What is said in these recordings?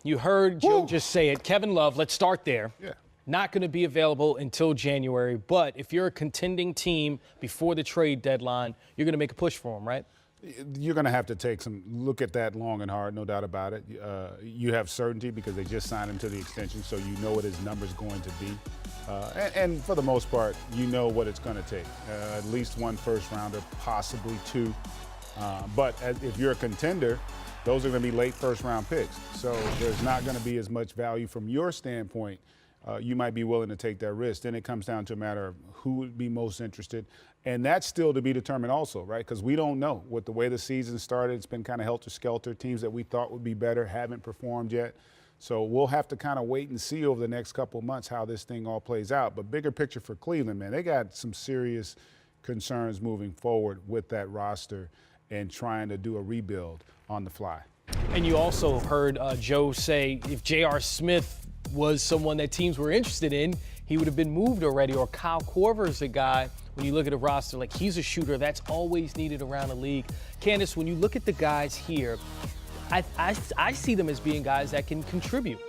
You heard Joe just say it. Kevin Love, let's start there. Yeah. Not going to be available until January, but if you're a contending team before the trade deadline, you're going to make a push for him, right? You're going to have to take some look at that long and hard, no doubt about it. You have certainty because they just signed him to the extension, so you know what his number's going to be. And for the most part, you know what it's going to take. At least one first rounder, possibly two. But if you're a contender, those are going to be late first round picks. So there's not going to be as much value from your standpoint. You might be willing to take that risk. Then it comes down to a matter of who would be most interested. And that's still to be determined also, right? Because we don't know. With the way the season started, it's been kind of helter-skelter. Teams that we thought would be better haven't performed yet. So we'll have to kind of wait and see over the next couple of months how this thing all plays out. But bigger picture for Cleveland, man, they got some serious concerns moving forward with that roster and trying to do a rebuild on the fly. And you also heard Joe say if J.R. Smith was someone that teams were interested in, he would have been moved already. Or Kyle Korver's a guy, when you look at a roster, like he's a shooter that's always needed around the league. Candace, when you look at the guys here, I see them as being guys that can contribute.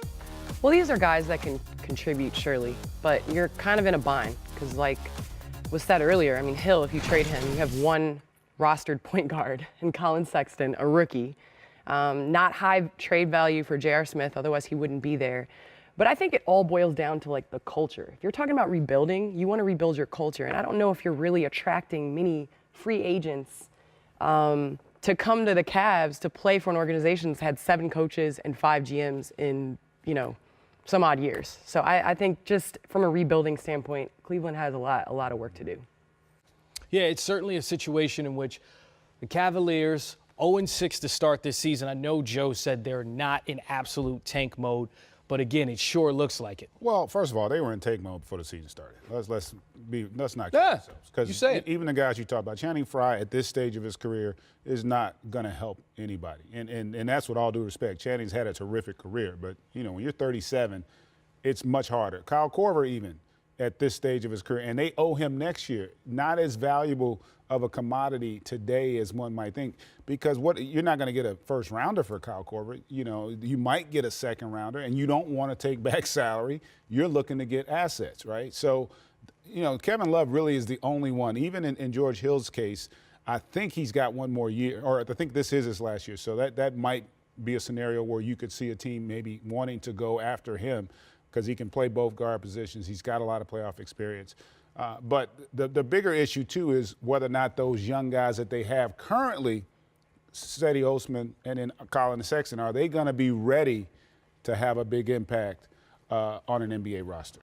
Well, these are guys that can contribute, surely, but you're kind of in a bind because, like was said earlier, I mean, Hill, if you trade him, you have one rostered point guard in Colin Sexton, a rookie. Not high trade value for J.R. Smith, otherwise he wouldn't be there. But I think it all boils down to like the culture. If you're talking about rebuilding, you want to rebuild your culture. And I don't know if you're really attracting many free agents to come to the Cavs to play for an organization that's had 7 coaches and 5 GMs in, some odd years. So I think just from a rebuilding standpoint, Cleveland has a lot of work to do. Yeah, it's certainly a situation in which the Cavaliers 0-6 to start this season. I know Joe said they're not in absolute tank mode, but again, it sure looks like it. Well, first of all, they were in tank mode before the season started. Let's not kid ourselves. Because even the guys you talk about, Channing Frye at this stage of his career is not going to help anybody, and that's with all due respect. Channing's had a terrific career, but when you're 37, it's much harder. Kyle Korver even at this stage of his career, and they owe him next year. Not as valuable of a commodity today as one might think, because you're not going to get a first rounder for Kyle Korver. You might get a second rounder, and you don't want to take back salary. You're looking to get assets, right? So, Kevin Love really is the only one. Even in George Hill's case, I think he's got one more year, or I think this is his last year. So that might be a scenario where you could see a team maybe wanting to go after him because he can play both guard positions. He's got a lot of playoff experience. But the bigger issue, too, is whether or not those young guys that they have currently, Cedi Osman and then Colin Sexton, are they going to be ready to have a big impact on an NBA roster?